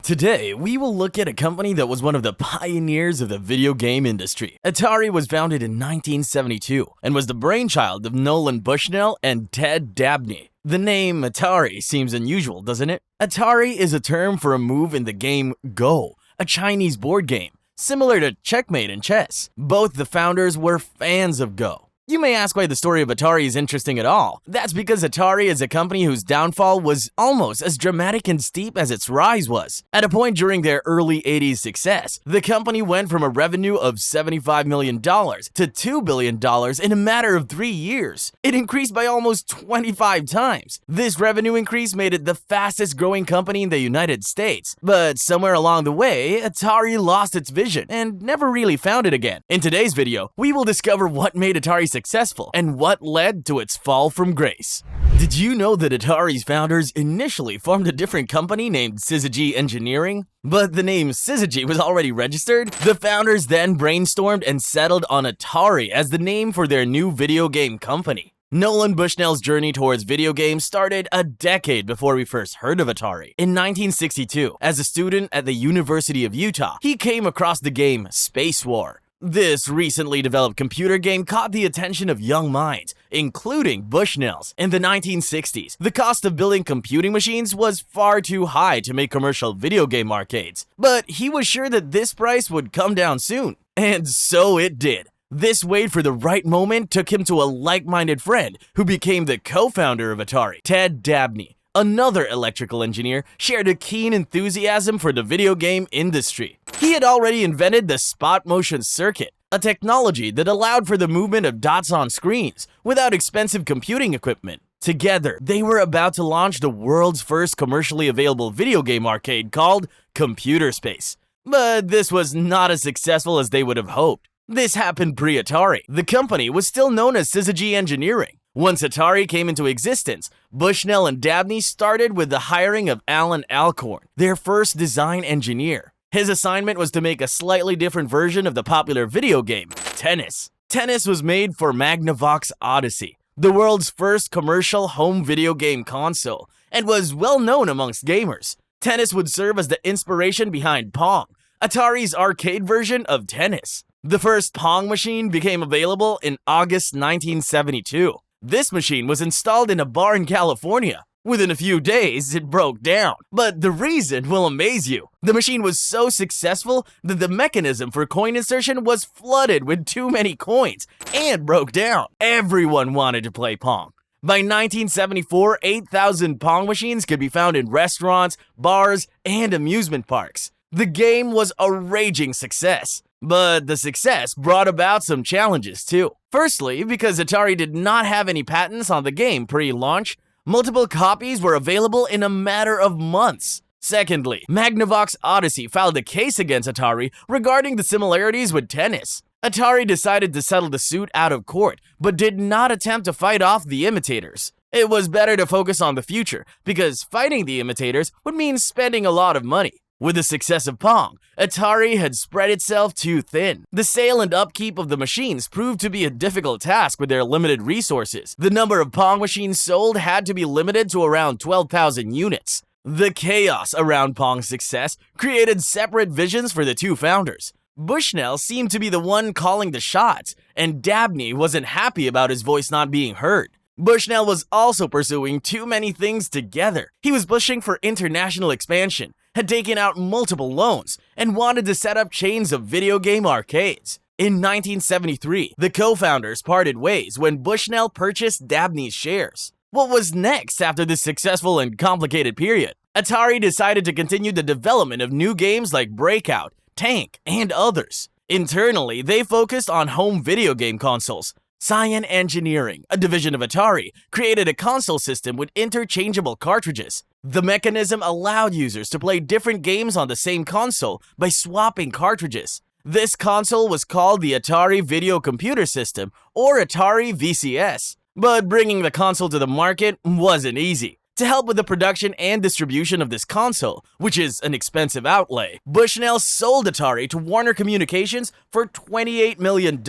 Today, we will look at a company that was one of the pioneers of the video game industry. Atari was founded in 1972 and was the brainchild of Nolan Bushnell and Ted Dabney. The name Atari seems unusual, doesn't it? Atari is a term for a move in the game Go, a Chinese board game, similar to checkmate in chess. Both the founders were fans of Go. You may ask why the story of Atari is interesting at all. That's because Atari is a company whose downfall was almost as dramatic and steep as its rise was. At a point during their early 80s success, the company went from a revenue of $75 million to $2 billion in a matter of 3 years. It increased by almost 25 times. This revenue increase made it the fastest growing company in the United States. But somewhere along the way, Atari lost its vision and never really found it again. In today's video, we will discover what made Atari successful and what led to its fall from grace. Did you know that Atari's founders initially formed a different company named Syzygy Engineering? But the name Syzygy was already registered. The founders then brainstormed and settled on Atari as the name for their new video game company. Nolan Bushnell's journey towards video games started a decade before we first heard of Atari. In 1962, as a student at the University of Utah, he came across the game Space War. This recently developed computer game caught the attention of young minds, including Bushnell's. In the 1960s, the cost of building computing machines was far too high to make commercial video game arcades, but he was sure that this price would come down soon. And so it did. This wait for the right moment took him to a like-minded friend who became the co-founder of Atari, Ted Dabney. Another electrical engineer, shared a keen enthusiasm for the video game industry. He had already invented the spot motion circuit, a technology that allowed for the movement of dots on screens without expensive computing equipment. Together, they were about to launch the world's first commercially available video game arcade called Computer Space. But this was not as successful as they would have hoped. This happened pre-Atari. The company was still known as Syzygy Engineering. Once Atari came into existence, Bushnell and Dabney started with the hiring of Alan Alcorn, their first design engineer. His assignment was to make a slightly different version of the popular video game, Tennis. Tennis was made for Magnavox Odyssey, the world's first commercial home video game console, and was well known amongst gamers. Tennis would serve as the inspiration behind Pong, Atari's arcade version of tennis. The first Pong machine became available in August 1972. This machine was installed in a bar in California. Within a few days, it broke down. But the reason will amaze you. The machine was so successful that the mechanism for coin insertion was flooded with too many coins and broke down. Everyone wanted to play Pong. By 1974, 8,000 Pong machines could be found in restaurants, bars, and amusement parks. The game was a raging success. But the success brought about some challenges too. Firstly, because Atari did not have any patents on the game pre-launch, multiple copies were available in a matter of months. Secondly, Magnavox Odyssey filed a case against Atari regarding the similarities with tennis. Atari decided to settle the suit out of court, but did not attempt to fight off the imitators. It was better to focus on the future, because fighting the imitators would mean spending a lot of money. With the success of Pong, Atari had spread itself too thin. The sale and upkeep of the machines proved to be a difficult task with their limited resources. The number of Pong machines sold had to be limited to around 12,000 units. The chaos around Pong's success created separate visions for the two founders. Bushnell seemed to be the one calling the shots, and Dabney wasn't happy about his voice not being heard. Bushnell was also pursuing too many things together. He was pushing for international expansion, had taken out multiple loans, and wanted to set up chains of video game arcades. In 1973, the co-founders parted ways when Bushnell purchased Dabney's shares. What was next after this successful and complicated period? Atari decided to continue the development of new games like Breakout, Tank, and others. Internally, they focused on home video game consoles. Cyan Engineering, a division of Atari, created a console system with interchangeable cartridges. The mechanism allowed users to play different games on the same console by swapping cartridges. This console was called the Atari Video Computer System, or Atari VCS. But bringing the console to the market wasn't easy. To help with the production and distribution of this console, which is an expensive outlay, Bushnell sold Atari to Warner Communications for $28 million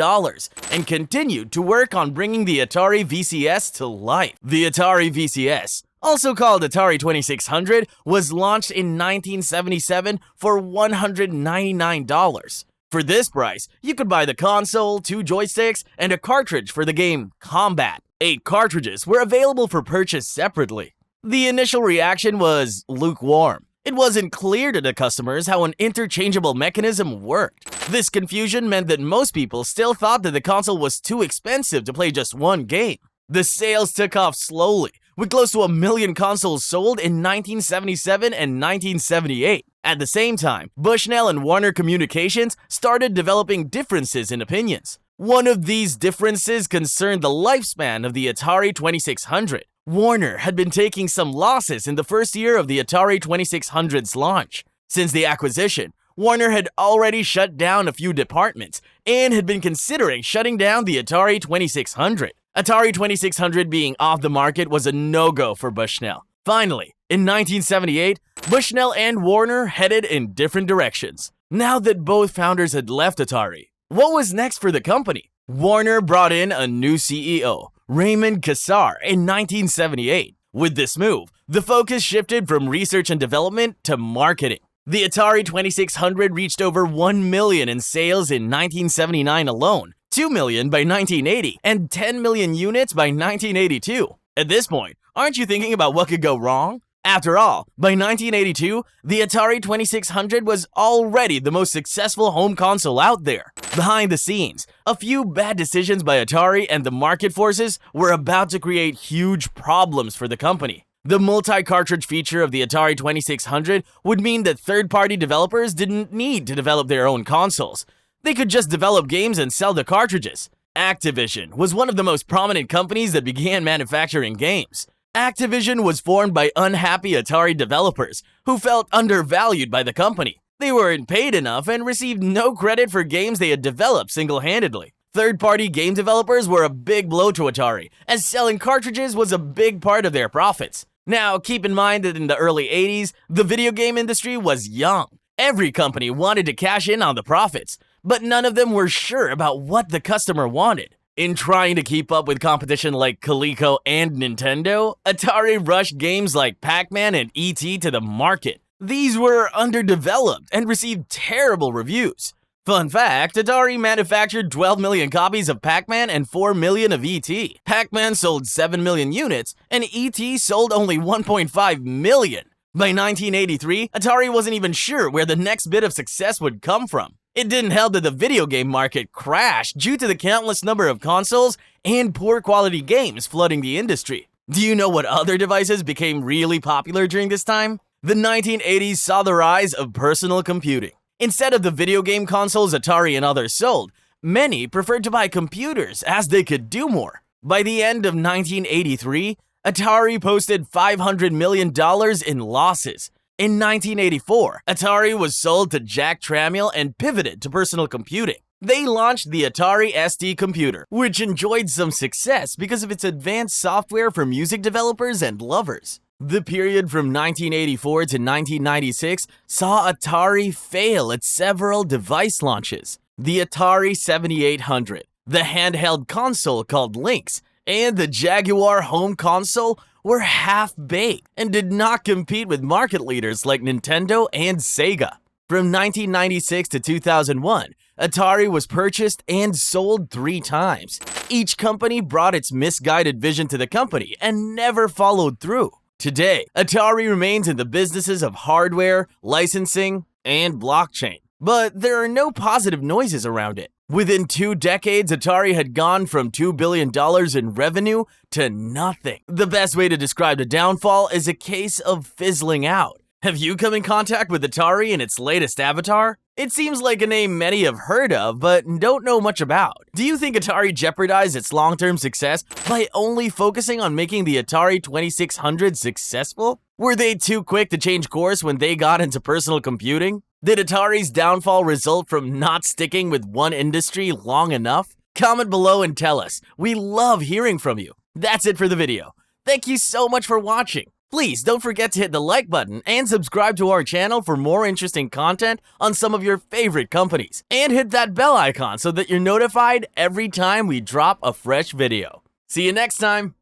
and continued to work on bringing the Atari VCS to life. The Atari VCS, also called Atari 2600, was launched in 1977 for $199. For this price, you could buy the console, 2 joysticks, and a cartridge for the game Combat. 8 cartridges were available for purchase separately. The initial reaction was lukewarm. It wasn't clear to the customers how an interchangeable mechanism worked. This confusion meant that most people still thought that the console was too expensive to play just one game. The sales took off slowly, with close to 1 million consoles sold in 1977 and 1978. At the same time, Bushnell and Warner Communications started developing differences in opinions. One of these differences concerned the lifespan of the Atari 2600. Warner had been taking some losses in the first year of the Atari 2600's launch. Since the acquisition, Warner had already shut down a few departments and had been considering shutting down the Atari 2600. Atari 2600 being off the market was a no-go for Bushnell. Finally, in 1978, Bushnell and Warner headed in different directions. Now that both founders had left Atari, what was next for the company? Warner brought in a new CEO, Raymond Cassar, in 1978. With this move, the focus shifted from research and development to marketing. The Atari 2600 reached over 1 million in sales in 1979 alone, 2 million by 1980, and 10 million units by 1982. At this point, aren't you thinking about what could go wrong? After all, by 1982, the Atari 2600 was already the most successful home console out there. Behind the scenes, a few bad decisions by Atari and the market forces were about to create huge problems for the company. The multi-cartridge feature of the Atari 2600 would mean that third-party developers didn't need to develop their own consoles. They could just develop games and sell the cartridges. Activision was one of the most prominent companies that began manufacturing games. Activision was formed by unhappy Atari developers who felt undervalued by the company. They weren't paid enough and received no credit for games they had developed single-handedly. Third-party game developers were a big blow to Atari, as selling cartridges was a big part of their profits. Now, keep in mind that in the early 80s, the video game industry was young. Every company wanted to cash in on the profits, but none of them were sure about what the customer wanted. In trying to keep up with competition like Coleco and Nintendo, Atari rushed games like Pac-Man and E.T. to the market. These were underdeveloped and received terrible reviews. Fun fact, Atari manufactured 12 million copies of Pac-Man and 4 million of E.T. Pac-Man sold 7 million units, and E.T. sold only 1.5 million. By 1983, Atari wasn't even sure where the next bit of success would come from. It didn't help that the video game market crashed due to the countless number of consoles and poor quality games flooding the industry. Do you know what other devices became really popular during this time? The 1980s saw the rise of personal computing. Instead of the video game consoles Atari and others sold, many preferred to buy computers as they could do more. By the end of 1983, Atari posted $500 million in losses. In 1984, Atari was sold to Jack Tramiel and pivoted to personal computing. They launched the Atari ST computer, which enjoyed some success because of its advanced software for music developers and lovers. The period from 1984 to 1996 saw Atari fail at several device launches. The Atari 7800, the handheld console called Lynx, and the Jaguar home console were half-baked and did not compete with market leaders like Nintendo and Sega. From 1996 to 2001, Atari was purchased and sold 3 times. Each company brought its misguided vision to the company and never followed through. Today, Atari remains in the businesses of hardware, licensing, and blockchain. But there are no positive noises around it. Within 2 decades, Atari had gone from $2 billion in revenue to nothing. The best way to describe the downfall is a case of fizzling out. Have you come in contact with Atari and its latest avatar? It seems like a name many have heard of, but don't know much about. Do you think Atari jeopardized its long-term success by only focusing on making the Atari 2600 successful? Were they too quick to change course when they got into personal computing? Did Atari's downfall result from not sticking with one industry long enough? Comment below and tell us. We love hearing from you. That's it for the video. Thank you so much for watching. Please don't forget to hit the like button and subscribe to our channel for more interesting content on some of your favorite companies. And hit that bell icon so that you're notified every time we drop a fresh video. See you next time.